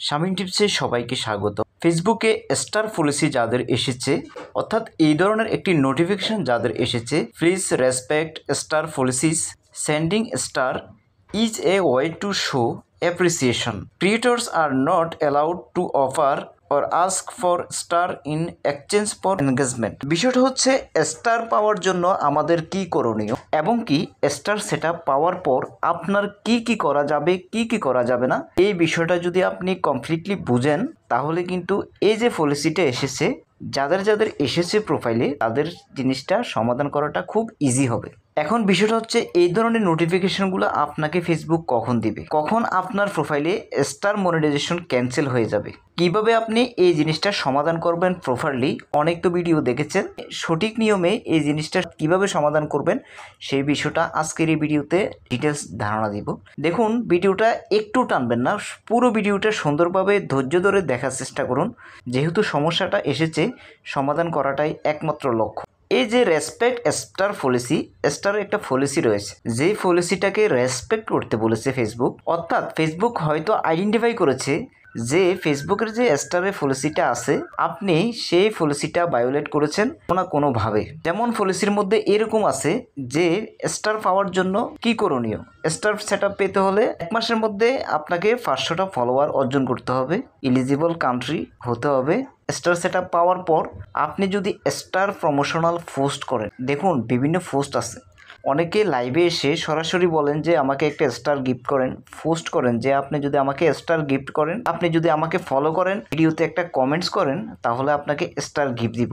শামীম টিপসে সবাইকে স্বাগত। ফেসবুকে স্টার পলিসি যাদের এসেছে, অর্থাৎ এই ধরনের একটি নোটিফিকেশন যাদের এসেছে, please respect star policies, sending star is a way to show appreciation. Creators are not allowed to offer or ask for star in exchange for engagement। বিষয়টা হচ্ছে স্টার পাওয়ার জন্য আমাদের কি করণীয় এবং কি স্টার সেটআপ পাওয়ার পর আপনার কি কি করা যাবে, কি কি করা যাবে না, এই বিষয়টা যদি আপনি কমপ্লিটলি বুঝেন তাহলে কিন্তু এই যে পলিসিটা এসেছে, যাদের যাদের এসেছে প্রোফাইলে, তাদের জিনিসটা সমাধান করাটা খুব ইজি হবে। এখন বিষয়টা হচ্ছে এই ধরনের নোটিফিকেশনগুলো আপনাকে ফেসবুক কখন দিবে, কখন আপনার প্রোফাইলে স্টার মনিটাইজেশন ক্যান্সেল হয়ে যাবে, কিভাবে আপনি এই জিনিসটা সমাধান করবেন প্রপারলি। অনেক তো ভিডিও দেখেছেন, সঠিক নিয়মে এই জিনিসটা কিভাবে সমাধান করবেন সেই বিষয়টা আজকের এই ভিডিওতে ডিটেলস ধারণা দিব। দেখুন, ভিডিওটা একটু টানবেন না, পুরো ভিডিওটা সুন্দরভাবে ধৈর্য ধরে দেখার চেষ্টা করুন, যেহেতু সমস্যাটা এসেছে সমাধান করাটাই একমাত্র লক্ষ্য। এই যে রেসপেক্ট স্টার পলিসি, স্টার একটা পলিসি রয়েছে, যেই পলিসিটাকে রেসপেক্ট করতে বলেছে ফেসবুক, অর্থাৎ ফেসবুক হয়তো আইডেন্টিফাই করেছে যে ফেসবুকের যে স্টারের পলিসিটা আছে, আপনি সেই পলিসিটা ভায়োলেট করেছেন কোনোভাবে। যেমন পলিসির মধ্যে এরকম আছে যে স্টার পাওয়ার জন্য কি করণীয়, স্টার সেটআপ পেতে হলে 1 মাসের মধ্যে আপনাকে 500টা ফলোয়ার অর্জন করতে হবে, এলিজিবল কান্ট্রি হতে হবে। স্টার সেটআপ পাওয়ার পর আপনি যদি স্টার প্রমোশনাল পোস্ট করেন, দেখুন বিভিন্ন পোস্ট আছে, অনেকে লাইভে এসে সরাসরি বলেন যে আমাকে একটা স্টার গিফট করেন, পোস্ট করেন যে আপনি যদি আমাকে স্টার গিফট করেন, আপনি যদি আমাকে ফলো করেন, ভিডিওতে একটা কমেন্টস করেন, তাহলে আপনাকে স্টার গিফট দিব,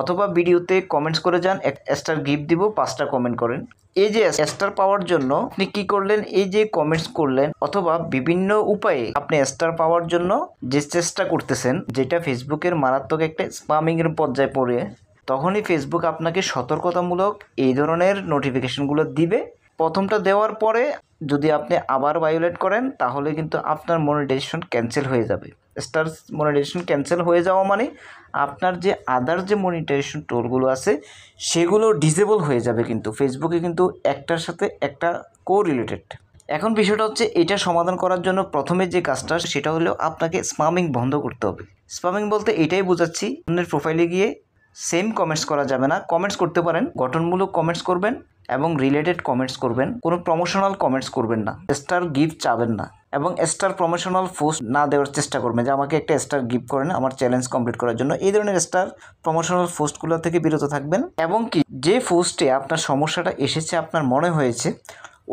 অথবা ভিডিওতে কমেন্টস করে যান, স্টার গিফট দিব, 5টা কমেন্ট করেন। এই যে স্টার পাওয়ার জন্য আপনি কি করলেন, এই যে কমেন্টস করলেন অথবা বিভিন্ন উপায়ে আপনি স্টার পাওয়ার জন্য যে চেষ্টা করতেছেন, যেটা ফেসবুকের মারাত্মক একটা স্প্যামিংয়ের পর্যায়ে পড়ে, তখনই ফেসবুক আপনাকে সতর্কতামূলক এই ধরনের নোটিফিকেশনগুলো দিবে। প্রথমটা দেওয়ার পরে যদি আপনি আবার ভায়োলেট করেন তাহলে কিন্তু আপনার মনিটাইজেশন ক্যান্সেল হয়ে যাবে। স্টার মনিটাইজেশন ক্যান্সেল হয়ে যাওয়া মানে আপনার যে আদার যে মনিটাইজেশন টুলগুলো আছে সেগুলো ডিসেবল হয়ে যাবে, কিন্তু ফেসবুকে কিন্তু একটার সাথে একটা কোরিলেটেড। এখন বিষয়টা হচ্ছে এটা সমাধান করার জন্য প্রথমে যে কাজটা সেটা হলো আপনাকে স্প্যামিং বন্ধ করতে হবে। স্প্যামিং বলতে এটাই বোঝাচ্ছি, আপনার প্রোফাইলে গিয়ে সেম কমেন্টস করা যাবে না। কমেন্টস করতে পারেন, গঠনমূলক কমেন্টস করবেন এবং রিলেটেড কমেন্টস করবেন, কোনো প্রমোশনাল কমেন্টস করবেন না, স্টার গিফট চাবেন না এবং স্টার প্রমোশনাল পোস্ট না দেওয়ার চেষ্টা করবেন যে আমাকে একটা স্টার গিফট করেন আমার চ্যালেঞ্জ কমপ্লিট করার জন্য। এই ধরনের স্টার প্রমোশনাল পোস্টগুলো থেকে বিরত থাকবেন এবং কি যে পোস্টে আপনার সমস্যাটা এসেছে আপনার মনে হয়েছে,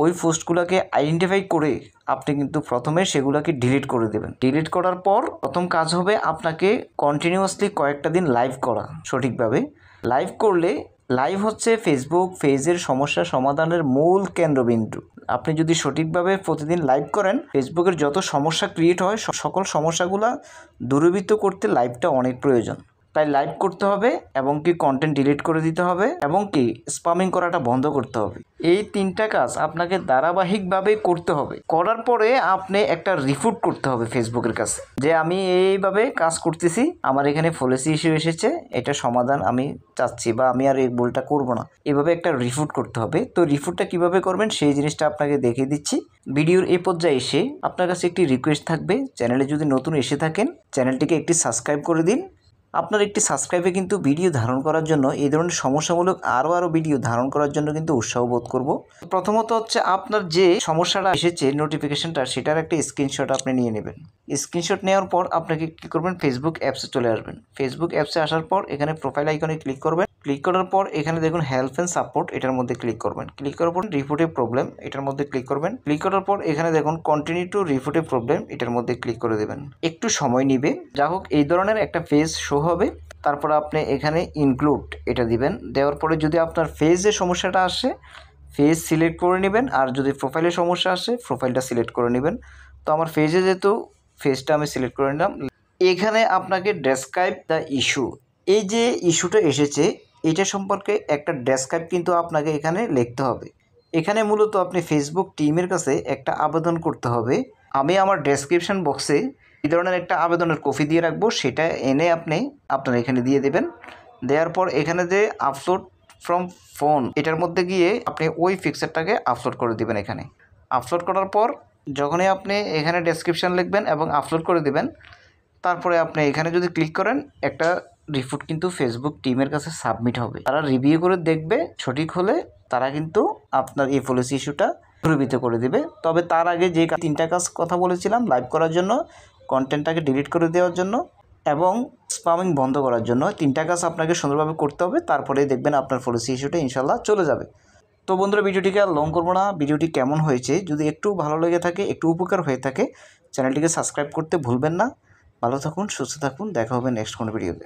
ওই পোস্টগুলোকে আইডেন্টিফাই করে আপনি কিন্তু প্রথমে সেগুলোকে ডিলিট করে দেবেন। ডিলিট করার পর প্রথম কাজ হবে আপনাকে কন্টিনিউয়াসলি কয়েকটা দিন লাইভ করা। সঠিকভাবে লাইভ করলে, লাইভ হচ্ছে ফেসবুক পেজের সমস্যা সমাধানের মূল কেন্দ্রবিন্দু। আপনি যদি সঠিকভাবে প্রতিদিন লাইভ করেন, ফেসবুকের যত সমস্যা ক্রিয়েট হয় সকল সমস্যাগুলো দূরীভূত করতে লাইভটা অনেক প্রয়োজন। তাই লাইভ করতে হবে এবং কি কন্টেন্ট ডিলিট করে দিতে হবে এবং কি স্প্যামিং করাটা বন্ধ করতে হবে। এই 3টা কাজ আপনাকে ধারাবাহিকভাবে করতে হবে। করার পরে আপনি একটা রিপোর্ট করতে হবে ফেসবুকের কাছে যে আমি এইভাবে কাজ করতেছি, আমার এখানে পলিসি ইস্যু এসেছে, এটা সমাধান আমি চাচ্ছি বা আমি আর এই ভুলটা করব না, এভাবে একটা রিপোর্ট করতে হবে। তো রিপোর্টটা কিভাবে করবেন সেই জিনিসটা আপনাকে দেখিয়ে দিচ্ছি। ভিডিওর এই পর্যায়ে এসে আপনার কাছে একটি রিকোয়েস্ট থাকবে, চ্যানেলে যদি নতুন এসে থাকেন চ্যানেলটিকে একটি সাবস্ক্রাইব করে দিন। আপনার একটি সাবস্ক্রাইবে কিন্তু ভিডিও ধারণ করার জন্য, এই ধরনের সমস্যামূলক আরও ভিডিও ধারণ করার জন্য কিন্তু উৎসাহ বোধ করব। প্রথমত হচ্ছে আপনার যে সমস্যাটা এসেছে নোটিফিকেশনটা, সেটার একটা স্ক্রিনশট আপনি নিয়ে নেবেন। স্ক্রিনশট নেওয়ার পর আপনাকে কী করবেন, ফেসবুক অ্যাপসে চলে আসবেন। ফেসবুক অ্যাপসে আসার পর এখানে প্রোফাইল আইকনে ক্লিক করবেন। ক্লিক করার পর এখানে দেখুন হেল্প অ্যান্ড সাপোর্ট, এটার মধ্যে ক্লিক করবেন। ক্লিক করার পর রিপোর্টে প্রবলেম, এটার মধ্যে ক্লিক করবেন। ক্লিক করার পর এখানে দেখুন কন্টিনিউ টু রিপোর্টে প্রবলেম, এটার মধ্যে ক্লিক করে দেবেন। একটু সময় নিবে, যা হোক এই ধরনের একটা পেজ শো হবে। তারপর আপনি এখানে ইনক্লুড এটা দিবেন। দেওয়ার পরে যদি আপনার ফেজে সমস্যাটা আসে, ফেজ সিলেক্ট করে নেবেন, আর যদি প্রোফাইলে সমস্যা আসে প্রোফাইলটা সিলেক্ট করে নেবেন। তো আমার ফেজে যেহেতু ফেজটা আমি সিলেক্ট করে নিলাম, এখানে আপনাকে ডেসক্রাইব দ্য ইস্যু, এই যে ইস্যুটা এসেছে এটা সম্পর্কে একটা ডেসক্রাইব কিন্তু আপনাকে এখানে লিখতে হবে। এখানে মূলত আপনি ফেসবুক টিমের কাছে একটা আবেদন করতে হবে। আমি আমার ডেসক্রিপশন বক্সে এই ধরনের একটা আবেদনের কপি দিয়ে রাখবো, সেটা এনে আপনার এখানে দিয়ে দেবেন। দেওয়ার পর এখানে যে আপলোড ফ্রম ফোন, এটার মধ্যে গিয়ে আপনি ওই পিকচারটাকে আপলোড করে দেবেন। এখানে আপলোড করার পর যখনই আপনি এখানে ডেসক্রিপশান লিখবেন এবং আপলোড করে দেবেন, তারপরে আপনি এখানে যদি ক্লিক করেন একটা রিপোর্ট কিন্তু ফেসবুক টিমের কাছে সাবমিট হবে। তারা রিভিউ করে দেখবে, সঠিক হলে তারা কিন্তু আপনার এই পলিসি ইস্যুটা প্রভাবিত করে দেবে। তবে তার আগে যে 3টা কাজ কথা বলেছিলাম, লাইভ করার জন্য, কন্টেন্টটাকে ডিলিট করে দেওয়ার জন্য এবং স্প্যামিং বন্ধ করার জন্য 3টা কাজ আপনাকে সুন্দরভাবে করতে হবে। তারপরে দেখবেন আপনার পলিসি ইস্যুটা ইনশাল্লাহ চলে যাবে। তো বন্ধুরা, ভিডিওটিকে আর লং করবো না। ভিডিওটি কেমন হয়েছে, যদি একটু ভালো লেগে থাকে, একটু উপকার হয়ে থাকে, চ্যানেলটিকে সাবস্ক্রাইব করতে ভুলবেন না। ভালো থাকুন, সুস্থ থাকুন, দেখা হবে নেক্সট কোনো ভিডিওতে।